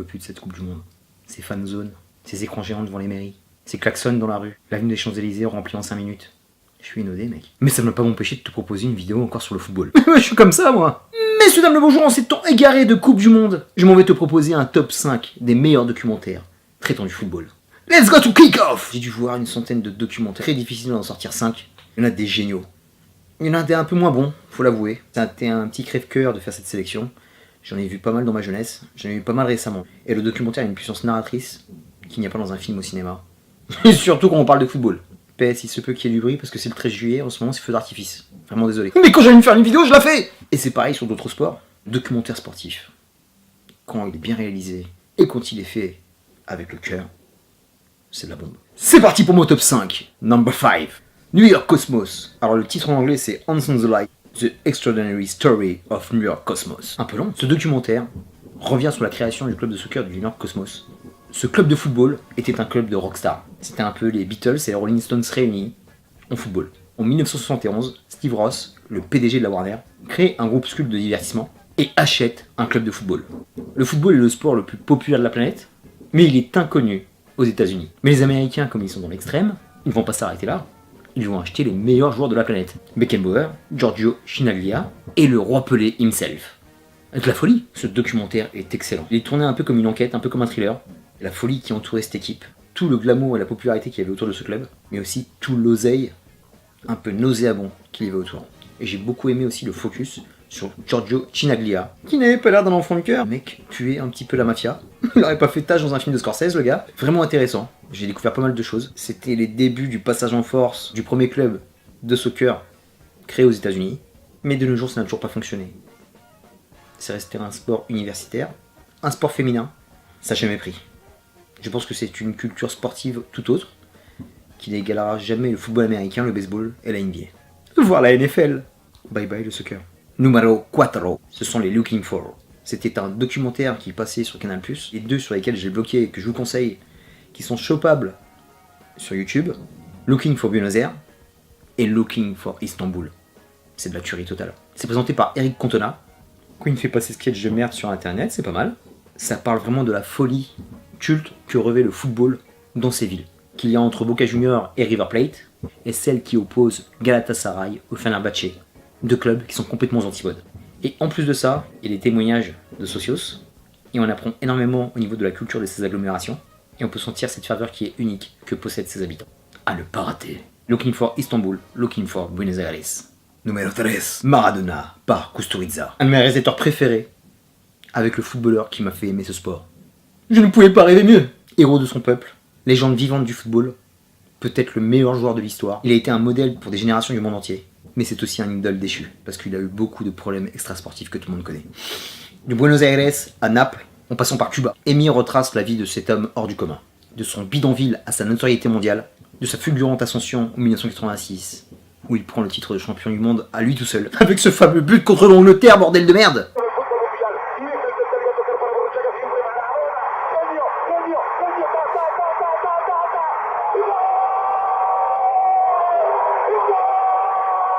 peux plus de cette Coupe du Monde. Ces fan zones, ces écrans géants devant les mairies, ces klaxons dans la rue, l'avenue des Champs-Élysées remplie en 5 minutes. Je suis inodé, mec. Mais ça ne m'a pas empêché de te proposer une vidéo encore sur le football. Je suis comme ça, moi. Messieurs, dames, le bonjour, en ces temps égarés de Coupe du Monde, je m'en vais te proposer un top 5 des meilleurs documentaires traitant du football. Let's go to kick off. J'ai dû voir une centaine de documentaires, très difficile d'en sortir 5. Il y en a des géniaux. Il y en a des un peu moins bons, faut l'avouer. C'était un petit crève-cœur de faire cette sélection. J'en ai vu pas mal dans ma jeunesse, j'en ai vu pas mal récemment. Et le documentaire a une puissance narratrice qu'il n'y a pas dans un film au cinéma. Et surtout quand on parle de football. PS, il se peut qu'il y ait du bruit parce que c'est le 13 juillet, en ce moment c'est feu d'artifice. Vraiment désolé. Mais quand j'ai envie de faire une vidéo, je la fais. Et c'est pareil sur d'autres sports. Documentaire sportif. Quand il est bien réalisé et quand il est fait avec le cœur, c'est de la bombe. C'est parti pour mon top 5. Number 5. New York Cosmos. Alors le titre en anglais c'est On the Light, The Extraordinary Story of New York Cosmos. Un peu long. Ce documentaire revient sur la création du club de soccer du New York Cosmos. Ce club de football était un club de rockstars. C'était un peu les Beatles et les Rolling Stones réunis en football. En 1971, Steve Ross, le PDG de la Warner, crée un groupuscule de divertissement et achète un club de football. Le football est le sport le plus populaire de la planète, mais il est inconnu aux États-Unis. Mais les Américains, comme ils sont dans l'extrême, ils ne vont pas s'arrêter là. Ils vont acheter les meilleurs joueurs de la planète. Beckenbauer, Giorgio Chinaglia et le roi Pelé himself. Avec la folie, ce documentaire est excellent. Il est tourné un peu comme une enquête, un peu comme un thriller. La folie qui entourait cette équipe, tout le glamour et la popularité qu'il y avait autour de ce club, mais aussi tout l'oseille un peu nauséabond qu'il y avait autour. Et j'ai beaucoup aimé aussi le focus sur Giorgio Chinaglia, qui n'avait pas l'air d'un enfant de cœur. Le mec puait un petit peu la mafia. Il aurait pas fait tâche dans un film de Scorsese, le gars. Vraiment intéressant. J'ai découvert pas mal de choses. C'était les débuts du passage en force du premier club de soccer créé aux États-Unis. Mais de nos jours, ça n'a toujours pas fonctionné. C'est resté un sport universitaire, un sport féminin. Ça n'a jamais pris. Je pense que c'est une culture sportive tout autre, qui n'égalera jamais le football américain, le baseball et la NBA. Voir la NFL. Bye bye le soccer. Numéro 4. Ce sont les Looking For. C'était un documentaire qui passait sur Canal+, les deux sur lesquels j'ai bloqué et que je vous conseille, qui sont chopables sur YouTube. Looking for Buenos Aires et Looking for Istanbul. C'est de la tuerie totale. C'est présenté par Eric Cantona. Quand il fait passer sketch de merde sur internet, c'est pas mal. Ça parle vraiment de la folie culte que revêt le football dans ces villes, qu'il y a entre Boca Juniors et River Plate, et celle qui oppose Galatasaray au Fenerbahçe, deux clubs qui sont complètement aux antipodes. Et en plus de ça, il y a des témoignages de socios, et on apprend énormément au niveau de la culture de ces agglomérations, et on peut sentir cette ferveur qui est unique que possèdent ces habitants. À ne pas rater. Looking for Istanbul, Looking for Buenos Aires. Numéro 13. Maradona par Kusturica. Un de mes réalisateurs préférés, avec le footballeur qui m'a fait aimer ce sport. Je ne pouvais pas rêver mieux. Héros de son peuple, légende vivante du football, peut-être le meilleur joueur de l'histoire. Il a été un modèle pour des générations du monde entier. Mais c'est aussi un idole déchu, parce qu'il a eu beaucoup de problèmes extrasportifs que tout le monde connaît. De Buenos Aires à Naples, en passant par Cuba, Emi retrace la vie de cet homme hors du commun. De son bidonville à sa notoriété mondiale, de sa fulgurante ascension en 1986, où il prend le titre de champion du monde à lui tout seul, avec ce fameux but contre l'Angleterre, bordel de merde.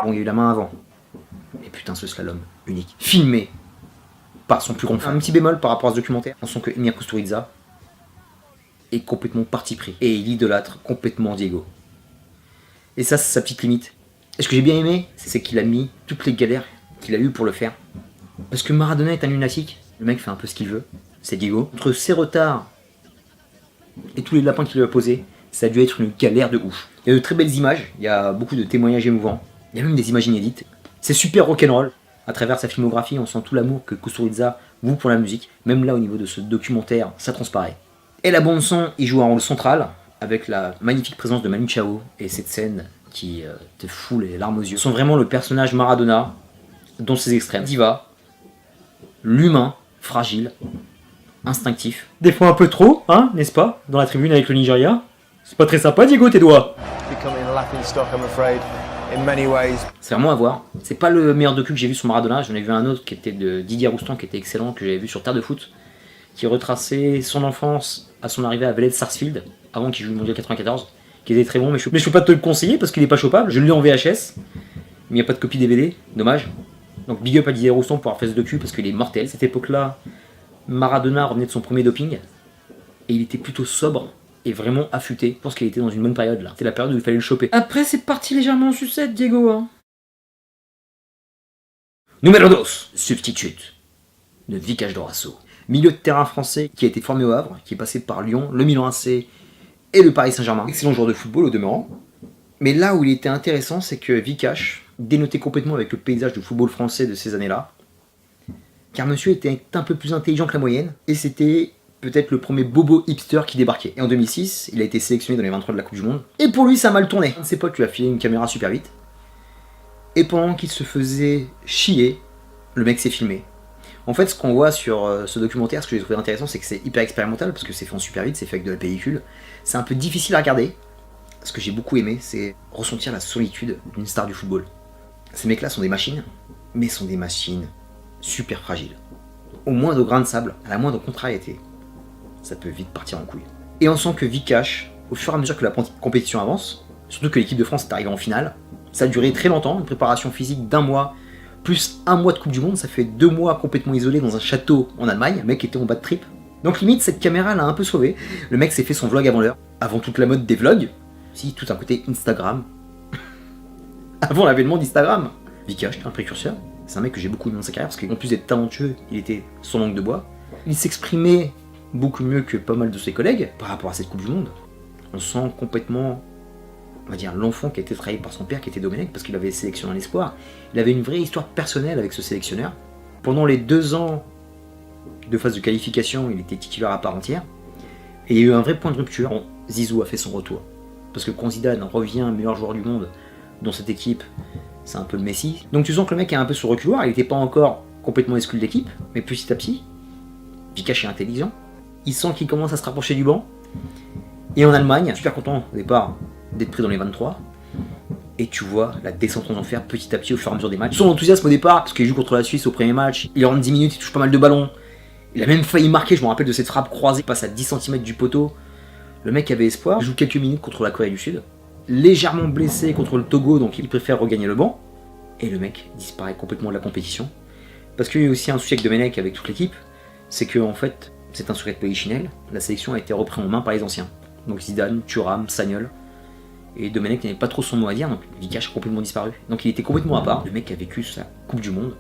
Bon, il y a eu la main avant. Et putain, ce slalom, unique. Filmé par son plus grand fan. Un petit bémol par rapport à ce documentaire, en sent que Emir Kusturica est complètement parti pris. Et il idolâtre complètement Diego. Et ça, c'est sa petite limite. Et ce que j'ai bien aimé, c'est qu'il a mis toutes les galères qu'il a eues pour le faire. Parce que Maradona est un lunatique. Le mec fait un peu ce qu'il veut. C'est Diego. Entre ses retards et tous les lapins qu'il lui a posés, ça a dû être une galère de ouf. Il y a de très belles images, il y a beaucoup de témoignages émouvants. Il y a même des images inédites. C'est super rock'n'roll. À travers sa filmographie, on sent tout l'amour que Kusturica voue pour la musique. Même là, au niveau de ce documentaire, ça transparaît. Et la bande-son, il joue un rôle central, avec la magnifique présence de Manu Chao et cette scène qui te fout les larmes aux yeux. Ils sont vraiment le personnage Maradona, dans ses extrêmes. Diva, l'humain, fragile, instinctif. Des fois un peu trop, hein, n'est-ce pas, dans la tribune avec le Nigeria. C'est pas très sympa, Diego, tes doigts. C'est vraiment à voir. C'est pas le meilleur docu que j'ai vu sur Maradona. J'en ai vu un autre qui était de Didier Roustan, qui était excellent, que j'avais vu sur Terre de Foot, qui retraçait son enfance à son arrivée à Vélez Sarsfield, avant qu'il joue le Mondial 94, qui était très bon, mais je peux pas te le conseiller parce qu'il est pas chopable. Je l'ai en VHS, mais il n'y a pas de copie DVD, dommage. Donc big up à Didier Roustan pour avoir fait ce docu parce qu'il est mortel. Cette époque-là, Maradona revenait de son premier doping, et il était plutôt sobre et vraiment affûté. Je pense qu'il était dans une bonne période là. C'était la période où il fallait le choper. Après, c'est parti légèrement en sucette, Diego. Hein. Numéro 2, substitute de Vikash Dorasso. Milieu de terrain français qui a été formé au Havre, qui est passé par Lyon, le Milan AC et le Paris Saint-Germain. Excellent joueur de football au demeurant. Mais là où il était intéressant, c'est que Vikash dénotait complètement avec le paysage du football français de ces années-là. Car monsieur était un peu plus intelligent que la moyenne, et c'était peut-être le premier bobo hipster qui débarquait. Et en 2006, il a été sélectionné dans les 23 de la Coupe du Monde. Et pour lui, ça a mal tourné. Un de ses potes lui a filé une caméra super vite. Et pendant qu'il se faisait chier, le mec s'est filmé. En fait, ce qu'on voit sur ce documentaire, ce que j'ai trouvé intéressant, c'est que c'est hyper expérimental, parce que c'est fait en super vite, c'est fait avec de la pellicule. C'est un peu difficile à regarder. Ce que j'ai beaucoup aimé, c'est ressentir la solitude d'une star du football. Ces mecs-là sont des machines, mais sont des machines super fragiles. Au moindre grain de sable, à la moindre contrariété, ça peut vite partir en couille. Et on sent que Vikash, au fur et à mesure que la compétition avance, surtout que l'équipe de France est arrivée en finale, ça a duré très longtemps, une préparation physique d'1 mois, plus 1 mois de Coupe du Monde, ça fait 2 mois complètement isolé dans un château en Allemagne, le mec était en bas de trip. Donc limite, cette caméra l'a un peu sauvé. Le mec s'est fait son vlog avant l'heure, avant toute la mode des vlogs, si tout un côté Instagram, avant l'avènement d'Instagram. Vikash, un précurseur, c'est un mec que j'ai beaucoup aimé dans sa carrière, parce qu'en plus d'être talentueux, il était sans langue de bois. Il s'exprimait beaucoup mieux que pas mal de ses collègues par rapport à cette Coupe du Monde. On sent complètement, on va dire, l'enfant qui a été trahi par son père, qui était Domenech, parce qu'il avait sélectionné un espoir. Il avait une vraie histoire personnelle avec ce sélectionneur. Pendant les 2 ans de phase de qualification, il était titulaire à part entière. Et il y a eu un vrai point de rupture quand Zizou a fait son retour. Parce que quand Zidane revient meilleur joueur du monde dans cette équipe, c'est un peu le Messi. Donc tu sens que le mec est un peu sur reculoir, il n'était pas encore complètement exclu de l'équipe, mais petit à petit, Vikash est intelligent. Il sent qu'il commence à se rapprocher du banc. Et en Allemagne, super content au départ d'être pris dans les 23. Et tu vois la descente en enfer petit à petit au fur et à mesure des matchs. Son enthousiasme au départ, parce qu'il joue contre la Suisse au premier match, il rentre 10 minutes, il touche pas mal de ballons. Il a même failli marquer, je me rappelle de cette frappe croisée, il passe à 10 cm du poteau. Le mec avait espoir, il joue quelques minutes contre la Corée du Sud. Légèrement blessé contre le Togo, donc il préfère regagner le banc. Et le mec disparaît complètement de la compétition. Parce qu'il y a eu aussi un souci avec Domenech, avec toute l'équipe, c'est que en fait, c'est un secret de Polichinelle, la sélection a été reprise en main par les anciens. Donc Zidane, Thuram, Sagnol. Et Domenech n'avait pas trop son mot à dire, donc Vikash a complètement disparu. Donc il était complètement à part. Le mec a vécu sa Coupe du Monde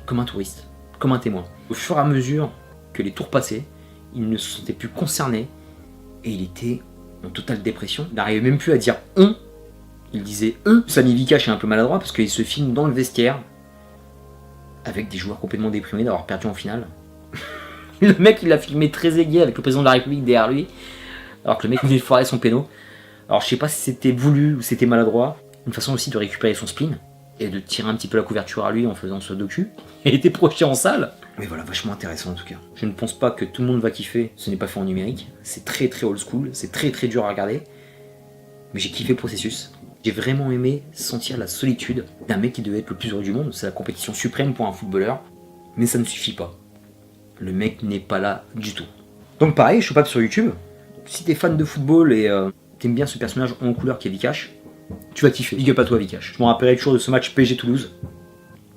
comme un touriste, comme un témoin. Au fur et à mesure que les tours passaient, il ne se sentait plus concerné et il était en totale dépression. Il n'arrivait même plus à dire on, il disait eux. Sami Vikash est un peu maladroit parce qu'il se filme dans le vestiaire avec des joueurs complètement déprimés d'avoir perdu en finale. Le mec il l'a filmé très aigué avec le président de la République derrière lui, alors que le mec venait de foirer son péno. Alors je sais pas si c'était voulu ou c'était maladroit, une façon aussi de récupérer son spleen et de tirer un petit peu la couverture à lui en faisant ce docu. Il était projeté en salle. Mais voilà, vachement intéressant en tout cas. Je ne pense pas que tout le monde va kiffer, ce n'est pas fait en numérique, c'est très très old school, c'est très très dur à regarder. Mais j'ai kiffé le processus. J'ai vraiment aimé sentir la solitude d'un mec qui devait être le plus heureux du monde, c'est la compétition suprême pour un footballeur, mais ça ne suffit pas. Le mec n'est pas là du tout. Donc pareil, je suis pas sur YouTube. Si t'es fan de football et t'aimes bien ce personnage en couleur qui est Vikash, tu vas kiffer. Big up à toi Vikash. Je me rappellerai toujours de ce match PSG Toulouse,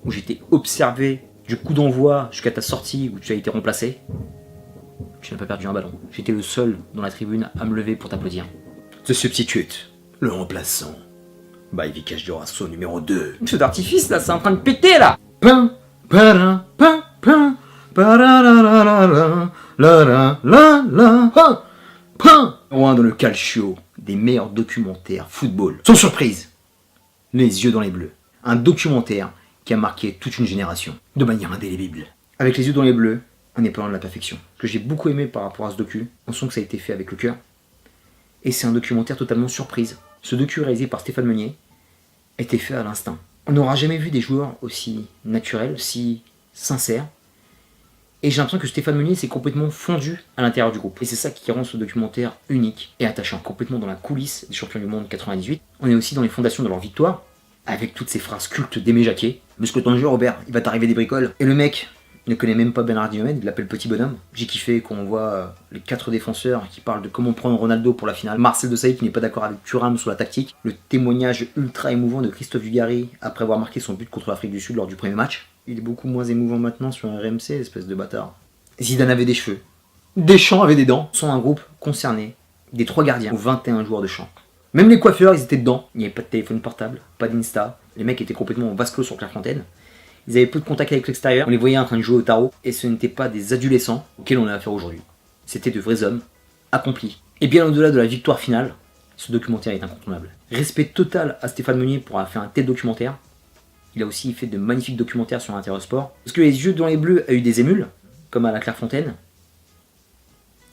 où j'étais observé du coup d'envoi jusqu'à ta sortie où tu as été remplacé. Tu n'as pas perdu un ballon. J'étais le seul dans la tribune à me lever pour t'applaudir. The Substitute, le remplaçant. By Vikash Dorasso numéro 2. Ce d'artifice là, c'est en train de péter là. Pin, parin, pin, pin. Loin dans le calcio des meilleurs documentaires football. Sans surprise, Les yeux dans les bleus. Un documentaire qui a marqué toute une génération, de manière indélébile. Avec Les yeux dans les bleus, on est pas loin de la perfection. Ce que j'ai beaucoup aimé par rapport à ce docu, on sent que ça a été fait avec le cœur. Et c'est un documentaire totalement surprise. Ce docu réalisé par Stéphane Meunier était fait à l'instinct. On n'aura jamais vu des joueurs aussi naturels, si sincères. Et j'ai l'impression que Stéphane Meunier s'est complètement fondu à l'intérieur du groupe. Et c'est ça qui rend ce documentaire unique et attachant. Complètement dans la coulisse des champions du monde 98. On est aussi dans les fondations de leur victoire, avec toutes ces phrases cultes d'Aimé Jacquet. Muscle ton jeu, Robert, il va t'arriver des bricoles. Et le mec ne connaît même pas Bernard Diomède, il l'appelle petit bonhomme. J'ai kiffé quand on voit les 4 défenseurs qui parlent de comment prendre Ronaldo pour la finale. Marcel Desailly qui n'est pas d'accord avec Thuram sur la tactique. Le témoignage ultra émouvant de Christophe Dugarry après avoir marqué son but contre l'Afrique du Sud lors du premier match. Il est beaucoup moins émouvant maintenant sur un RMC, espèce de bâtard. Zidane avait des cheveux. Deschamps avait des dents. Sont un groupe concerné des 3 gardiens aux 21 joueurs de champ. Même les coiffeurs, ils étaient dedans. Il n'y avait pas de téléphone portable, pas d'Insta. Les mecs étaient complètement au vase clos sur Clairefontaine. Ils avaient peu de contact avec l'extérieur. On les voyait en train de jouer au tarot. Et ce n'étaient pas des adolescents auxquels on a affaire aujourd'hui. C'était de vrais hommes, accomplis. Et bien au-delà de la victoire finale, ce documentaire est incontournable. Respect total à Stéphane Meunier pour avoir fait un tel documentaire. Il a aussi fait de magnifiques documentaires sur l'intérieur sport. Parce que Les Yeux dans les Bleus a eu des émules, comme à la Clairefontaine,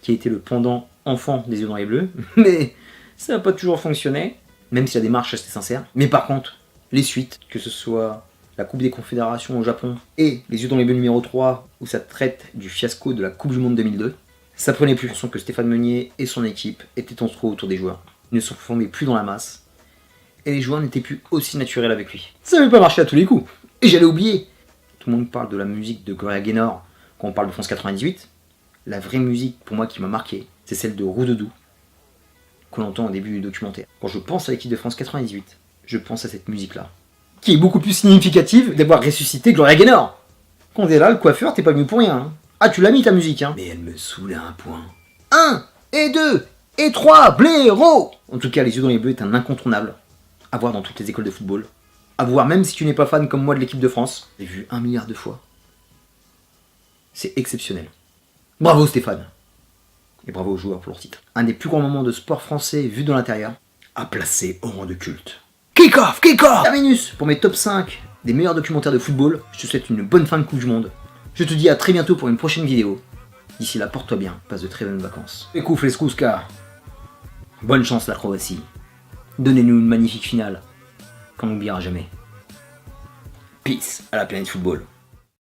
qui a été le pendant enfant des Yeux dans les Bleus. Mais ça n'a pas toujours fonctionné, même si la démarche restait sincère. Mais par contre, les suites, que ce soit la Coupe des Confédérations au Japon et Les Yeux dans les Bleus numéro 3, où ça traite du fiasco de la Coupe du Monde 2002, ça prenait plus. On sent que Stéphane Meunier et son équipe étaient en trop autour des joueurs. Ils ne se formaient plus dans la masse. Et les joueurs n'étaient plus aussi naturels avec lui. Ça n'avait pas marché à tous les coups. Et j'allais oublier. Tout le monde parle de la musique de Gloria Gaynor quand on parle de France 98. La vraie musique, pour moi, qui m'a marqué, c'est celle de Roudoudou, qu'on entend au début du documentaire. Quand je pense à l'équipe de France 98, je pense à cette musique-là, qui est beaucoup plus significative d'avoir ressuscité Gloria Gaynor. Quand t'es là, le coiffeur, t'es pas venu pour rien. Hein. Ah, tu l'as mis ta musique, hein. Mais elle me saoulait à un point. 1 et 2 et 3, blaireau. En tout cas, Les Yeux dans les Bleus est un incontournable à voir dans toutes les écoles de football. À voir même si tu n'es pas fan comme moi de l'équipe de France. J'ai vu 1 milliard de fois. C'est exceptionnel. Bravo Stéphane. Et bravo aux joueurs pour leur titre. Un des plus grands moments de sport français vu de l'intérieur, à placer au rang de culte. Kick-off, kick-off. Terminus pour mes top 5 des meilleurs documentaires de football. Je te souhaite une bonne fin de Coupe du Monde. Je te dis à très bientôt pour une prochaine vidéo. D'ici là, porte-toi bien, passe de très bonnes vacances. Écouf les Skouska. Bonne chance la Croatie. Donnez-nous une magnifique finale qu'on n'oubliera jamais. Peace à la planète football.